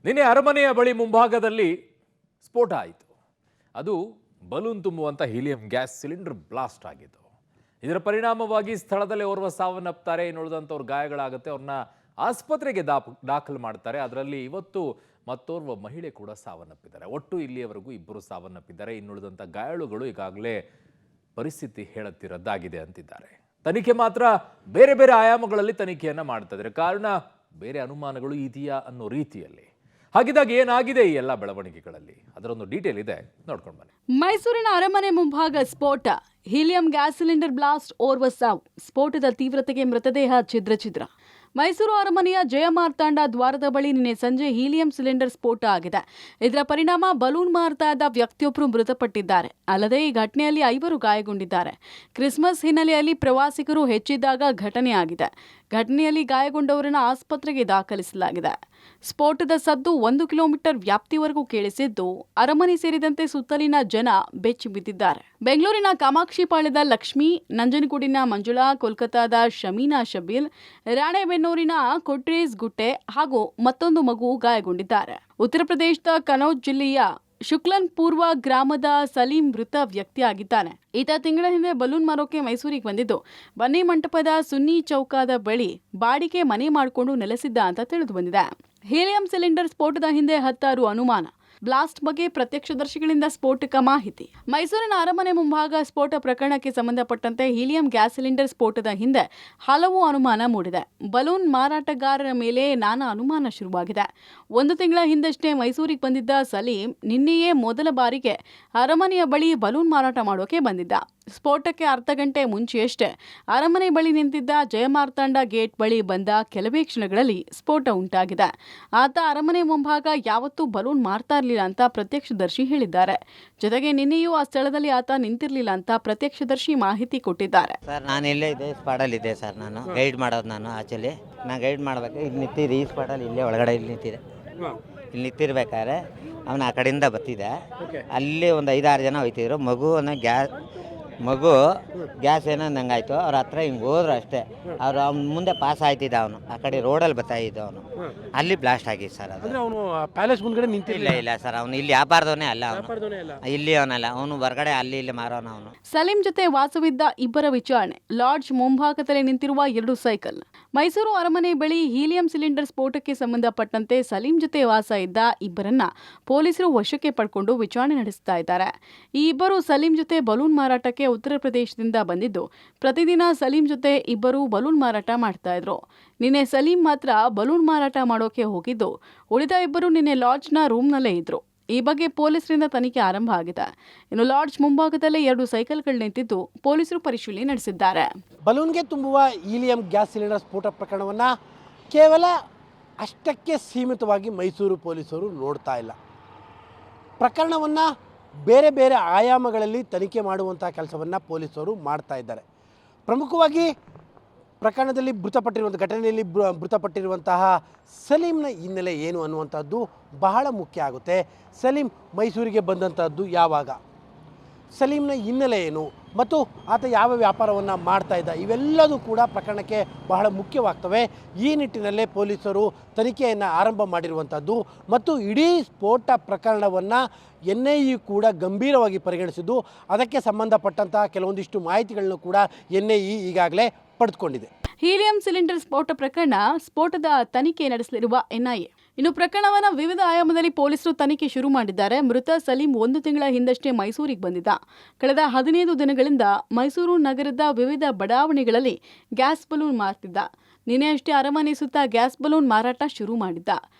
ನಿನ್ನೆ ಅರಮನೆಯ ಬಳಿ ಮುಂಭಾಗದಲ್ಲಿ ಸ್ಫೋಟ ಆಯಿತು. ಅದು ಬಲೂನ್ ತುಂಬುವಂತ ಹೀಲಿಯಂ ಗ್ಯಾಸ್ ಸಿಲಿಂಡರ್ ಬ್ಲಾಸ್ಟ್ ಆಗಿತ್ತು. ಇದರ ಪರಿಣಾಮವಾಗಿ ಸ್ಥಳದಲ್ಲೇ ಓರ್ವ ಸಾವನ್ನಪ್ಪುತ್ತಾರೆ. ಇನ್ನುಳಿದಂಥವ್ರು ಗಾಯಗಳಾಗುತ್ತೆ. ಅವ್ರನ್ನ ಆಸ್ಪತ್ರೆಗೆ ದಾಖಲು ಮಾಡ್ತಾರೆ. ಅದರಲ್ಲಿ ಇವತ್ತು ಮತ್ತೋರ್ವ ಮಹಿಳೆ ಕೂಡ ಸಾವನ್ನಪ್ಪಿದ್ದಾರೆ. ಒಟ್ಟು ಇಲ್ಲಿಯವರೆಗೂ ಇಬ್ಬರು ಸಾವನ್ನಪ್ಪಿದ್ದಾರೆ. ಇನ್ನುಳಿದಂಥ ಗಾಯಾಳುಗಳು ಈಗಾಗಲೇ ಪರಿಸ್ಥಿತಿ ಹೇಳುತ್ತಿರದ್ದಾಗಿದೆ ಅಂತಿದ್ದಾರೆ. ತನಿಖೆ ಮಾತ್ರ ಬೇರೆ ಬೇರೆ ಆಯಾಮಗಳಲ್ಲಿ ತನಿಖೆಯನ್ನ ಮಾಡ್ತಾ ಇದ್ದಾರೆ. ಕಾರಣ ಬೇರೆ ಅನುಮಾನಗಳು ಇದೆಯಾ ಅನ್ನೋ ರೀತಿಯಲ್ಲಿ. ಹಾಗಿದ್ದಾಗ ಏನಾಗಿದೆ ಈ ಎಲ್ಲ ಬೆಳವಣಿಗೆಗಳಲ್ಲಿ ಅದರೊಂದು ಡೀಟೇಲ್ ಇದೆ, ನೋಡ್ಕೊಂಡು ಬನ್ನಿ. ಮೈಸೂರಿನ ಅರಮನೆ ಮುಂಭಾಗ ಸ್ಫೋಟ, ಹೀಲಿಯಂ ಗ್ಯಾಸ್ ಸಿಲಿಂಡರ್ ಬ್ಲಾಸ್ಟ್, ಓರ್ವ ಸಾವು. ಸ್ಫೋಟದ ತೀವ್ರತೆಗೆ ಮೃತದೇಹ ಛಿದ್ರ. ಮೈಸೂರು ಅರಮನೆಯ ಜಯಮಾರ್ತಾಂಡ ದ್ವಾರದ ಬಳಿ ನಿನ್ನೆ ಸಂಜೆ ಹೀಲಿಯಂ ಸಿಲಿಂಡರ್ ಸ್ಫೋಟ ಆಗಿದೆ. ಇದರ ಪರಿಣಾಮ ಬಲೂನ್ ಮಾರ್ತಾ ಇದ್ದ ವ್ಯಕ್ತಿಯೊಬ್ಬರು ಮೃತಪಟ್ಟಿದ್ದಾರೆ. ಅಲ್ಲದೆ ಈ ಘಟನೆಯಲ್ಲಿ 5 ಗಾಯಗೊಂಡಿದ್ದಾರೆ. ಕ್ರಿಸ್ಮಸ್ ಹಿನ್ನೆಲೆಯಲ್ಲಿ ಪ್ರವಾಸಿಗರು ಹೆಚ್ಚಿದ್ದಾಗ ಘಟನೆ ಆಗಿದೆ. ಘಟನೆಯಲ್ಲಿ ಗಾಯಗೊಂಡವರನ್ನು ಆಸ್ಪತ್ರೆಗೆ ದಾಖಲಿಸಲಾಗಿದೆ. ಸ್ಫೋಟದ ಸದ್ದು 1 ಕಿಲೋಮೀಟರ್ ವ್ಯಾಪ್ತಿವರೆಗೂ ಕೇಳಿಸಿದ್ದು, ಅರಮನೆ ಸೇರಿದಂತೆ ಸುತ್ತಲಿನ ಜನ ಬೆಚ್ಚಿ ಬಿದ್ದಿದ್ದಾರೆ. ಬೆಂಗಳೂರಿನ ಕಾಮಾಕ್ಷಿಪಾಳ್ಯದ ಲಕ್ಷ್ಮಿ, ನಂಜನಗೂಡಿನ ಮಂಜುಳಾ, ಕೋಲ್ಕತಾದ ಶಮೀನಾ ಶಬೀಲ್, ರಾಣೆಬೆನ್ನೂರಿನ ಕೊಟ್ರೇಸ್ ಗುಟ್ಟೆ ಹಾಗೂ ಮತ್ತೊಂದು ಮಗು ಗಾಯಗೊಂಡಿದ್ದಾರೆ. ಉತ್ತರ ಪ್ರದೇಶದ ಕನೌಜ್ ಜಿಲ್ಲೆಯ ಶುಕ್ಲನ್ ಪೂರ್ವ ಗ್ರಾಮದ ಸಲೀಂ ಮೃತ ವ್ಯಕ್ತಿಯಾಗಿದ್ದಾನೆ. ಈತ ತಿಂಗಳ ಹಿಂದೆ ಬಲೂನ್ ಮಾರೋಕೆ ಮೈಸೂರಿಗೆ ಬಂದಿದ್ದು, ಬನ್ನಿ ಮಂಟಪದ ಸುನ್ನಿ ಚೌಕದ ಬಳಿ ಬಾಡಿಗೆ ಮನೆ ಮಾಡಿಕೊಂಡು ನೆಲೆಸಿದ್ದ ಅಂತ ತಿಳಿದು ಬಂದಿದೆ. ಹೀಲಿಯಂ ಸಿಲಿಂಡರ್ ಸ್ಫೋಟದ ಹಿಂದೆ 10 ಅನುಮಾನ. ಬ್ಲಾಸ್ಟ್ ಬಗ್ಗೆ ಪ್ರತ್ಯಕ್ಷದರ್ಶಿಗಳಿಂದ ಸ್ಫೋಟಕ ಮಾಹಿತಿ. ಮೈಸೂರಿನ ಅರಮನೆ ಮುಂಭಾಗ ಸ್ಫೋಟ ಪ್ರಕರಣಕ್ಕೆ ಸಂಬಂಧಪಟ್ಟಂತೆ ಹೀಲಿಯಂ ಗ್ಯಾಸ್ ಸಿಲಿಂಡರ್ ಸ್ಫೋಟದ ಹಿಂದೆ ಹಲವು ಅನುಮಾನ ಮೂಡಿದೆ. ಬಲೂನ್ ಮಾರಾಟಗಾರರ ಮೇಲೆ ನಾನಾ ಅನುಮಾನ ಶುರುವಾಗಿದೆ. 1 ತಿಂಗಳ ಹಿಂದಷ್ಟೇ ಮೈಸೂರಿಗೆ ಬಂದಿದ್ದ ಸಲೀಂ ನಿನ್ನೆಯೇ ಮೊದಲ ಬಾರಿಗೆ ಅರಮನೆಯ ಬಳಿ ಬಲೂನ್ ಮಾರಾಟ ಮಾಡೋಕೆ ಬಂದಿದ್ದ. ಸ್ಫೋಟಕ್ಕೆ ಅರ್ಧ ಗಂಟೆ ಮುಂಚೆಯಷ್ಟೇ ಅರಮನೆ ಬಳಿ ನಿಂತಿದ್ದ ಜಯಮಾರ್ತಾಂಡ ಗೇಟ್ ಬಳಿ ಬಂದ ಕೆಲವೇ ಕ್ಷಣಗಳಲ್ಲಿ ಸ್ಫೋಟ ಉಂಟಾಗಿದೆ. ಆತ ಅರಮನೆ ಮುಂಭಾಗ ಯಾವತ್ತೂ ಬಲೂನ್ ಮಾರ್ತಾ ಇರಲಿಲ್ಲ ಅಂತ ಪ್ರತ್ಯಕ್ಷದರ್ಶಿ ಹೇಳಿದ್ದಾರೆ. ಜೊತೆಗೆ ನಿನ್ನೆಯೂ ಆ ಸ್ಥಳದಲ್ಲಿ ಆತ ನಿಂತಿರಲಿಲ್ಲ ಅಂತ ಪ್ರತ್ಯಕ್ಷದರ್ಶಿ ಮಾಹಿತಿ ಕೊಟ್ಟಿದ್ದಾರೆ. ಸರ್, ನಾನು ಇಲ್ಲೇ ಇದೆ, ಸ್ಪಾಟಲ್ಲಿ ಇದೆ ಸರ್. ನಾನು ಗೈಡ್ ಮಾಡೋದು. ನಾನು ಆಕ್ಚುಲಿ ಗೈಡ್ ಮಾಡಬೇಕು. ಇಲ್ಲಿ ನಿಂತಿದೆ, ಈ ಸ್ಪಾಟಲ್ಲಿ ಇಲ್ಲೇ ಒಳಗಡೆ ಇಲ್ಲಿ ನಿಂತಿದೆ. ಇಲ್ಲಿ ನಿಂತಿರ್ಬೇಕಾದ್ರೆ ಅವನು ಆ ಕಡೆಯಿಂದ ಬರ್ತಿದ್ದೆ. ಅಲ್ಲಿ ಒಂದು 5-6 ಜನ ಹೋಯ್ತಿದ್ರು. ಮಗು ಗ್ಯಾಸ್ ಏನೋ ನಂಗಾಯ್ತು. ಅವ್ರ ಹತ್ರ ಹಿಂಗೆ ಹೋದ್ರು ಅಷ್ಟೇ. ಅವ್ನು ಮುಂದೆ ಪಾಸ್ ಆಯ್ತಿದ್ದ. ಅವನು ಆ ಕಡೆ ರೋಡಲ್ಲಿ ಬರ್ತಾ ಇದ್ದ. ಅವನು ಅಲ್ಲಿ ಬ್ಲಾಸ್ಟ್ ಆಗಿತ್ತು ಸರ್. ಅದು ಅವನು ಪ್ಯಾಲೇಸ್ ಮುಂದ್ಗಡೆ ನಿಂತಿಲ್ಲ. ಇಲ್ಲ ಸರ್, ಅವನು ಇಲ್ಲಿ ವ್ಯಾಪಾರದವನೇ ಅಲ್ಲ. ಅವನು ಇಲ್ಲಿ ಅವನಲ್ಲ, ಅವನು ಹೊರಗಡೆ ಅಲ್ಲಿ ಇಲ್ಲಿ ಮಾರೋನ. ಅವನು ಸಲೀಂ ಜೊತೆ ವಾಸವಿದ್ದ ಇಬ್ಬರ ವಿಚಾರಣೆ. ಲಾಡ್ಜ್ ಮುಂಭಾಗದಲ್ಲಿ ನಿಂತಿರುವ 2 ಸೈಕಲ್. ಮೈಸೂರು ಅರಮನೆ ಬಳಿ ಹೀಲಿಯಂ ಸಿಲಿಂಡರ್ ಸ್ಫೋಟಕ್ಕೆ ಸಂಬಂಧಪಟ್ಟಂತೆ ಸಲೀಂ ಜೊತೆ ವಾಸ ಇದ್ದ ಇಬ್ಬರನ್ನ ಪೊಲೀಸರು ವಶಕ್ಕೆ ಪಡ್ಕೊಂಡು ವಿಚಾರಣೆ ನಡೆಸ್ತಾ ಇದ್ದಾರೆ. ಈ ಇಬ್ಬರು ಸಲೀಂ ಜೊತೆ ಬಲೂನ್ ಮಾರಾಟಕ್ಕೆ ಉತ್ತರ ಪ್ರದೇಶದಿಂದ ಬಂದಿದ್ದು, ಪ್ರತಿದಿನ ಸಲೀಂ ಜೊತೆ ಇಬ್ಬರು ಬಲೂನ್ ಮಾರಾಟ ಮಾಡ್ತಾ ಇದ್ರು. ನಿನ್ನೆ ಸಲೀಂ ಮಾತ್ರ ಬಲೂನ್ ಮಾರಾಟ ಮಾಡೋಕೆ ಹೋಗಿದ್ದು, ಉಳಿದ ಇಬ್ಬರು ನಿನ್ನೆ ಲಾಡ್ಜ್ನ ರೂಮ್ನಲ್ಲೇ ಇದ್ರು. ಈ ಬಗ್ಗೆ ಪೊಲೀಸರಿಂದ ತನಿಖೆ ಆರಂಭ ಆಗಿದೆ. ಇನ್ನು ಲಾಡ್ಜ್ ಮುಂಭಾಗದಲ್ಲೇ 2 ಸೈಕಲ್ಗಳು ನಿಂತಿದ್ದು, ಪೊಲೀಸರು ಪರಿಶೀಲನೆ ನಡೆಸಿದ್ದಾರೆ. ಬಲೂನ್ಗೆ ತುಂಬುವ ಹೀಲಿಯಂ ಗ್ಯಾಸ್ ಸಿಲಿಂಡರ್ ಸ್ಫೋಟ ಪ್ರಕರಣವನ್ನು ಕೇವಲ ಅಷ್ಟಕ್ಕೆ ಸೀಮಿತವಾಗಿ ಮೈಸೂರು ಪೊಲೀಸರು ನೋಡ್ತಾ ಇಲ್ಲ. ಪ್ರಕರಣವನ್ನು ಬೇರೆ ಬೇರೆ ಆಯಾಮಗಳಲ್ಲಿ ತನಿಖೆ ಮಾಡುವಂಥ ಕೆಲಸವನ್ನು ಪೊಲೀಸರು ಮಾಡ್ತಾ ಇದ್ದಾರೆ. ಪ್ರಮುಖವಾಗಿ ಪ್ರಕರಣದಲ್ಲಿ ಘಟನೆಯಲ್ಲಿ ಮೃತಪಟ್ಟಿರುವಂತಹ ಸಲೀಂನ ಹಿನ್ನೆಲೆ ಏನು ಅನ್ನುವಂಥದ್ದು ಬಹಳ ಮುಖ್ಯ ಆಗುತ್ತೆ. ಸಲೀಂ ಮೈಸೂರಿಗೆ ಬಂದಂಥದ್ದು ಯಾವಾಗ, ಸಲೀಂನ ಹಿನ್ನೆಲೆ ಏನು ಮತ್ತು ಆತ ಯಾವ ವ್ಯಾಪಾರವನ್ನು ಮಾಡ್ತಾ ಇದ್ದ, ಇವೆಲ್ಲದೂ ಕೂಡ ಪ್ರಕರಣಕ್ಕೆ ಬಹಳ ಮುಖ್ಯವಾಗ್ತವೆ. ಈ ನಿಟ್ಟಿನಲ್ಲೇ ಪೊಲೀಸರು ತನಿಖೆಯನ್ನು ಆರಂಭ ಮಾಡಿರುವಂಥದ್ದು ಮತ್ತು ಇಡೀ ಸ್ಫೋಟ ಪ್ರಕರಣವನ್ನು NIA ಕೂಡ ಗಂಭೀರವಾಗಿ ಪರಿಗಣಿಸಿದ್ದು, ಅದಕ್ಕೆ ಸಂಬಂಧಪಟ್ಟಂತಹ ಕೆಲವೊಂದಿಷ್ಟು ಮಾಹಿತಿಗಳನ್ನು ಕೂಡ NIA ಈಗಾಗಲೇ ಪಡೆದುಕೊಂಡಿದೆ. ಹೀಲಿಯಂ ಸಿಲಿಂಡರ್ ಸ್ಫೋಟ ಪ್ರಕರಣ, ಸ್ಫೋಟದ ತನಿಖೆ ನಡೆಸಲಿರುವ NIA. ಇನ್ನು ಪ್ರಕರಣವನ್ನು ವಿವಿಧ ಆಯಾಮದಲ್ಲಿ ಪೊಲೀಸರು ತನಿಖೆ ಶುರು ಮಾಡಿದ್ದಾರೆ. ಮೃತ ಸಲೀಂ 1 ತಿಂಗಳ ಹಿಂದಷ್ಟೇ ಮೈಸೂರಿಗೆ ಬಂದಿದ್ದ. ಕಳೆದ 15 ದಿನಗಳಿಂದ ಮೈಸೂರು ನಗರದ ವಿವಿಧ ಬಡಾವಣೆಗಳಲ್ಲಿ ಗ್ಯಾಸ್ ಬಲೂನ್ ಮಾರ್ತಿದ್ದ. ನಿನ್ನೆಯಷ್ಟೇ ಅರಮನೆ ಸುತ್ತ ಗ್ಯಾಸ್ ಬಲೂನ್ ಮಾರಾಟ ಶುರು ಮಾಡಿದ್ದ.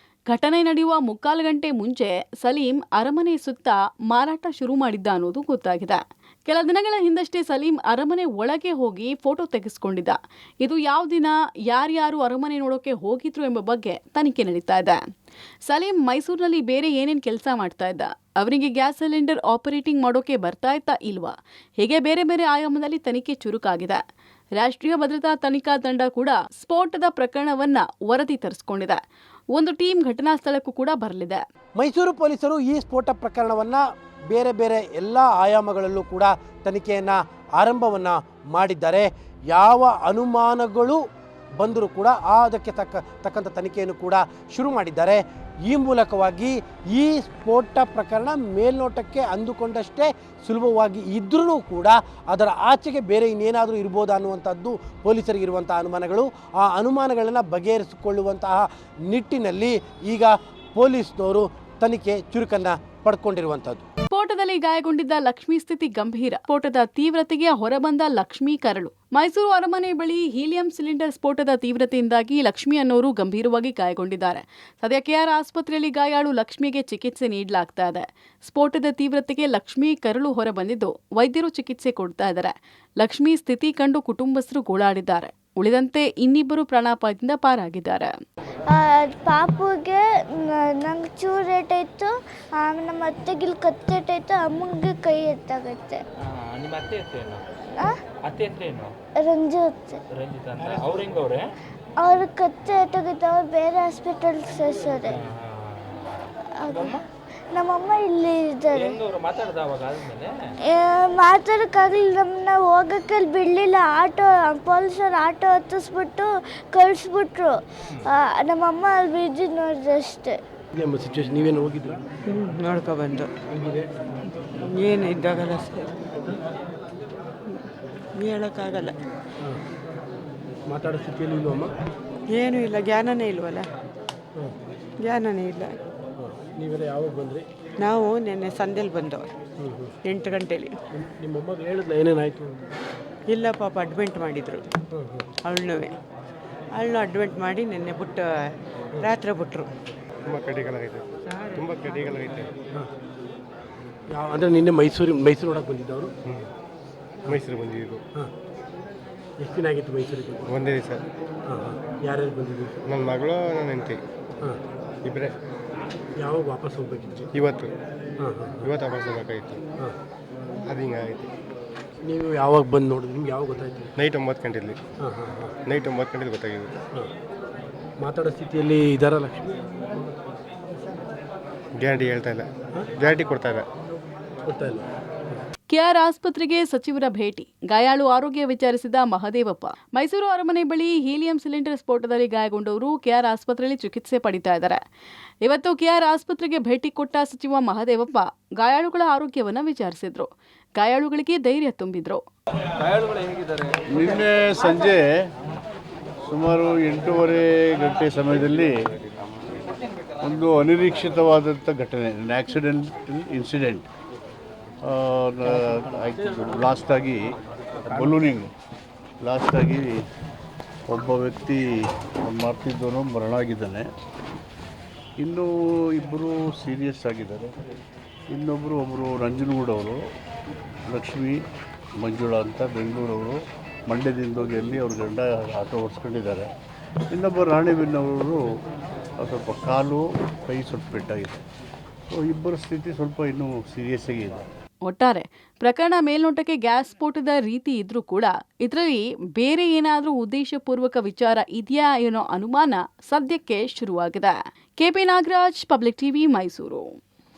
ಘಟನೆ ನಡೆಯುವ 3/4 ಗಂಟೆ ಮುಂಚೆ ಸಲೀಂ ಅರಮನೆ ಸುತ್ತ ಮಾರಾಟ ಶುರು ಮಾಡಿದ್ದ ಅನ್ನೋದು ಗೊತ್ತಾಗಿದೆ. ಕೆಲ ದಿನಗಳ ಹಿಂದಷ್ಟೇ ಸಲೀಂ ಅರಮನೆ ಒಳಗೆ ಹೋಗಿ ಫೋಟೋ ತೆಗೆಸಿಕೊಂಡಿದ್ದ. ಇದು ಯಾವ ದಿನ, ಯಾರ್ಯಾರು ಅರಮನೆ ನೋಡೋಕೆ ಹೋಗಿದ್ರು ಎಂಬ ಬಗ್ಗೆ ತನಿಖೆ ನಡೀತಾ ಇದೆ. ಸಲೀಂ ಮೈಸೂರಿನಲ್ಲಿ ಬೇರೆ ಏನೇನು ಕೆಲಸ ಮಾಡ್ತಾ ಇದ್ದ, ಅವರಿಗೆ ಗ್ಯಾಸ್ ಸಿಲಿಂಡರ್ ಆಪರೇಟಿಂಗ್ ಮಾಡೋಕೆ ಬರ್ತಾ ಇತ್ತಾ ಇಲ್ವಾ, ಹೀಗೆ ಬೇರೆ ಬೇರೆ ಆಯಾಮದಲ್ಲಿ ತನಿಖೆ ಚುರುಕಾಗಿದೆ. ರಾಷ್ಟ್ರೀಯ ಭದ್ರತಾ ತನಿಖಾ ತಂಡ ಕೂಡ ಸ್ಫೋಟದ ಪ್ರಕರಣವನ್ನ ವರದಿ ತರಿಸಿಕೊಂಡಿದೆ. ಒಂದು ಟೀಮ್ ಘಟನಾ ಸ್ಥಳಕ್ಕೂ ಕೂಡ ಬರಲಿದೆ. ಮೈಸೂರು ಪೊಲೀಸರು ಈ ಸ್ಫೋಟ ಪ್ರಕರಣವನ್ನು ಬೇರೆ ಬೇರೆ ಎಲ್ಲ ಆಯಾಮಗಳಲ್ಲೂ ಕೂಡ ತನಿಖೆಯನ್ನು ಆರಂಭವನ್ನು ಮಾಡಿದ್ದಾರೆ. ಯಾವ ಅನುಮಾನಗಳು ಬಂದರೂ ಕೂಡ ಅದಕ್ಕೆ ತಕ್ಕಂಥ ತನಿಖೆಯನ್ನು ಕೂಡ ಶುರು ಮಾಡಿದ್ದಾರೆ. ಈ ಮೂಲಕವಾಗಿ ಈ ಸ್ಫೋಟ ಪ್ರಕರಣ ಮೇಲ್ನೋಟಕ್ಕೆ ಅಂದುಕೊಂಡಷ್ಟೇ ಸುಲಭವಾಗಿ ಇದ್ರೂ ಕೂಡ ಅದರ ಆಚೆಗೆ ಬೇರೆ ಇನ್ನೇನಾದರೂ ಇರ್ಬೋದಾ ಅನ್ನುವಂಥದ್ದು ಪೊಲೀಸರಿಗಿರುವಂಥ ಅನುಮಾನಗಳು. ಆ ಅನುಮಾನಗಳನ್ನು ಬಗೆಹರಿಸಿಕೊಳ್ಳುವಂತಹ ನಿಟ್ಟಿನಲ್ಲಿ ಈಗ ಪೊಲೀಸ್ನವರು ತನಿಖೆ ಚುರುಕನ್ನು ಪಡ್ಕೊಂಡಿರುವಂಥದ್ದು. ಸ್ಫೋಟದಲ್ಲಿ ಗಾಯಗೊಂಡಿದ್ದ ಲಕ್ಷ್ಮಿ ಸ್ಥಿತಿ ಗಂಭೀರ. ಸ್ಫೋಟದ ತೀವ್ರತೆಗೆ ಹೊರಬಂದ ಲಕ್ಷ್ಮಿ ಕರಳು. ಮೈಸೂರು ಅರಮನೆ ಬಳಿ ಹೀಲಿಯಂ ಸಿಲಿಂಡರ್ ಸ್ಫೋಟದ ತೀವ್ರತೆಯಿಂದಾಗಿ ಲಕ್ಷ್ಮಿ ಅನ್ನೋರು ಗಂಭೀರವಾಗಿ ಗಾಯಗೊಂಡಿದ್ದಾರೆ. ಸದ್ಯ ಕೆಆರ್ ಆಸ್ಪತ್ರೆಯಲ್ಲಿ ಗಾಯಾಳು ಲಕ್ಷ್ಮಿಗೆ ಚಿಕಿತ್ಸೆ ನೀಡಲಾಗ್ತಾ ಇದೆ. ಸ್ಫೋಟದ ತೀವ್ರತೆಗೆ ಲಕ್ಷ್ಮಿ ಕರಳು ಹೊರಬಂದಿದ್ದು ವೈದ್ಯರು ಚಿಕಿತ್ಸೆ ಕೊಡ್ತಾ ಇದ್ದಾರೆ. ಲಕ್ಷ್ಮಿ ಸ್ಥಿತಿ ಕಂಡು ಕುಟುಂಬಸ್ಥರು ಗೋಳಾಡಿದ್ದಾರೆ. ಉಳಿದಂತೆ ಇನ್ನಿಬ್ಬರು ಪ್ರಾಣಾಪಾಯದಿಂದ ಪಾರಾಗಿದ್ದಾರೆ. ಪಾಪುಗೆ ನಂಗೆ ಚೂರು ಏಟಾಯಿತು, ನಮ್ಮ ಅತ್ತೆಗೆ ಇಲ್ಲಿ ಕತ್ತೇಟಾಯಿತು, ಅಮ್ಮಂಗೆ ಕೈ ಎತ್ತಾಗತ್ತೆ. ನಿಮ್ಮ ಅತ್ತೆ ಹೆಸರೇನು? ಅತ್ತೆ ಹೆಸರೇನು? ರಂಜಿತ್. ರಂಜಿತ್ ಅಂತ. ಅವ್ರು ಹೆಂಗವ್ರೆ? ಅವ್ರ ಕತ್ತೆ ಏಟಾಗತ್ತೆ, ಅವ್ರು ಬೇರೆ ಹಾಸ್ಪಿಟಲ್ಗೆ ಸೇರ್ಸೋರೆ. ನಮ್ಮಮ್ಮ ಇಲ್ಲಿ ಇದ್ದಾರೆ. ಹೆಂಗವ್ರು ಮಾತಾಡ್ದ ಅವಾಗ ಆದ್ಮೇಲೆ? ಮಾತಾಡೋಕ್ಕಾಗಲಿಲ್ಲ, ನಮ್ಮನ್ನ ಹೋಗೋಕ್ಕೆ ಬಿಡಲಿಲ್ಲ. ಪೊಲೀಸರು ಆಟೋ ಹತ್ತಿಸ್ಬಿಟ್ಟು ಕಳಿಸ್ಬಿಟ್ರು. ನಮ್ಮಮ್ಮ ಅಲ್ಲಿ ಬಿದ್ದು ನೋಡಿದೆ ಅಷ್ಟೇ. ನಮ್ಮ ಸಿಚುವೇಶನ್ ನೀವೇನು ಹೋಗಿದ್ರು? ನೋಡ್ಕೊಬಂದು ಏನು ಇದ್ದಾಗಲ್ಲ ಸರ್, ಹೇಳೋಕ್ಕಾಗಲ್ಲ. ಮಾತಾಡೋ ಸ್ಥಿತಿಯಲ್ಲಿ ಇಲ್ವಮ್ಮ? ಏನೂ ಇಲ್ಲ, ಜ್ಞಾನನೇ ಇಲ್ವಲ್ಲ, ಜ್ಞಾನನೇ ಇಲ್ಲ. ನೀವೆಲ್ಲ ಯಾವಾಗ ಬಂದ್ರಿ? ನಾವು ನಿನ್ನೆ ಸಂಜೆಲಿ ಬಂದವರು 8 ಗಂಟೆಲಿ. ನಿಮ್ಮ ಅಮ್ಮಗೆ ಹೇಳಿದ್ಲ ಏನೇನಾಯಿತು? ಇಲ್ಲ ಪಾಪ ಅಡ್ಮಿಂಟ್ ಮಾಡಿದರು ಅವಳನ್ನೂ ಅಡ್ಮಿಂಟ್ ಮಾಡಿ ನಿನ್ನೆ ಬಿಟ್ಟು ರಾತ್ರಿ ಬಿಟ್ಟರು. ತುಂಬ ಕಡಿಗಳಾಗೈತೆ, ತುಂಬ ಕಡಿಗಳಾಗೈತೆ. ಅಂದರೆ ನಿನ್ನೆ ಮೈಸೂರು ನೋಡಕ್ಕೆ ಬಂದಿದ್ದವರು? ಮೈಸೂರು ಬಂದಿದ್ದು. ಹಾಂ, ಎಷ್ಟು ದಿನ ಆಗಿತ್ತು ಮೈಸೂರಿಗೆ? ಒಂದೇ ದಿವಸ. ಹಾಂ ಹಾಂ. ಯಾರ್ಯಾರು ಬಂದಿದ್ದು? ನನ್ನ ಮಗಳು, ನನ್ನ ಹೆಂಡತಿ, ಹಾಂ, ಇಬ್ಬರೇ. ಯಾವಾಗ ವಾಪಸ್ ಹೋಗ್ಬೇಕಿತ್ತು? ಇವತ್ತು. ಹಾಂ ಹಾಂ. ಇವತ್ತು ವಾಪಸ್ ಹೋಗ್ಬೇಕಾಗಿತ್ತು. ಹಾಂ, ಅದು ಹಿಂಗಾಗೈತೆ. ನೀವು ಯಾವಾಗ ಬಂದು ನೋಡಿದ್ರಿ? ನಿಮ್ಗೆ ಯಾವಾಗ ಗೊತ್ತಾಯ್ತು? ನೈಟ್ 9 ಗಂಟೆಯಲ್ಲಿ. ಹಾಂ ಹಾಂ ಹಾಂ. ನೈಟ್ 9 ಗಂಟೆಲಿ ಗೊತ್ತಾಗಿದೆ. ಹಾಂ, ಮಾತಾಡೋ ಸ್ಥಿತಿಯಲ್ಲಿ ಇದ್ದಾರಾ ಲಕ್ಷ್ಮಿ? ಗ್ಯಾರಂಟಿ ಹೇಳ್ತಾ ಇಲ್ಲ, ಗ್ಯಾರಂಟಿ ಕೊಡ್ತಾ ಇಲ್ಲ. ಗೊತ್ತಾಯಿಲ್ಲ. ಕೆಆರ್ ಆಸ್ಪತ್ರೆಗೆ ಸಚಿವರ ಭೇಟಿ. ಗಾಯಾಳು ಆರೋಗ್ಯ ವಿಚಾರಿಸಿದ ಮಹದೇವಪ್ಪ. ಮೈಸೂರು ಅರಮನೆ ಬಳಿ ಹೀಲಿಯಂ ಸಿಲಿಂಡರ್ ಸ್ಫೋಟದಲ್ಲಿ ಗಾಯಗೊಂಡವರು ಕೆಆರ್ ಆಸ್ಪತ್ರೆಯಲ್ಲಿ ಚಿಕಿತ್ಸೆ ಪಡಿತಾ ಇದ್ದಾರೆ. ಇವತ್ತು ಕೆಆರ್ ಆಸ್ಪತ್ರೆಗೆ ಭೇಟಿ ಕೊಟ್ಟ ಸಚಿವ ಮಹದೇವಪ್ಪ ಗಾಯಾಳುಗಳ ಆರೋಗ್ಯವನ್ನು ವಿಚಾರಿಸಿದ್ರು. ಗಾಯಾಳುಗಳಿಗೆ ಧೈರ್ಯ ತುಂಬಿದ್ರು. ನಿನ್ನೆ ಸಂಜೆ ಸುಮಾರು 8:30 ಗಂಟೆ ಸಮಯದಲ್ಲಿ ಒಂದು ಅನಿರೀಕ್ಷಿತವಾದಂಥ ಘಟನೆ, ಆಕ್ಸಿಡೆಂಟಲ್ ಇನ್ಸಿಡೆಂಟ್ ಆಯಿತು. ಬ್ಲಾಸ್ಟಾಗಿ ಬಲೂನಿಂಗ್ ಬ್ಲಾಸ್ಟಾಗಿ ಒಬ್ಬ ವ್ಯಕ್ತಿ ಮಾಡ್ತಿದ್ದವನು ಮರಣ ಆಗಿದ್ದಾನೆ. ಇನ್ನೂ ಇಬ್ಬರು ಸೀರಿಯಸ್ ಆಗಿದ್ದಾರೆ. ಒಬ್ಬರು ನಂಜನಗೂಡವರು, ಲಕ್ಷ್ಮಿ ಮಂಜುಳಾ ಅಂತ ಬೆಂಗಳೂರವರು, ಮಂಡ್ಯದಿಂದ ಹೋಗಿ ಅಲ್ಲಿ ಅವ್ರ ಗಂಡ ಆಟೋ ಓಡಿಸ್ಕೊಂಡಿದ್ದಾರೆ. ಇನ್ನೊಬ್ಬ ರಾಣಿಬೆನ್ನವರು ಸ್ವಲ್ಪ ಕಾಲು ಕೈ ಸ್ವಲ್ಪ ಪೆಟ್ಟಾಗಿದೆ. ಸೊ ಇಬ್ಬರ ಸ್ಥಿತಿ ಸ್ವಲ್ಪ ಇನ್ನೂ ಸೀರಿಯಸ್ ಆಗಿ ಇದೆ. ಒಟ್ಟಾರೆ ಪ್ರಕರಣ ಮೇಲ್ನೋಟಕ್ಕೆ ಗ್ಯಾಸ್ ಸ್ಫೋಟದ ರೀತಿ ಇದ್ರೂ ಕೂಡ ಇದರಲ್ಲಿ ಬೇರೆ ಏನಾದರೂ ಉದ್ದೇಶಪೂರ್ವಕ ವಿಚಾರ ಇದೆಯಾ ಏನೋ ಅನುಮಾನ ಸದ್ಯಕ್ಕೆ ಶುರುವಾಗಿದೆ. KP Nagaraj, public TV, Mysuru.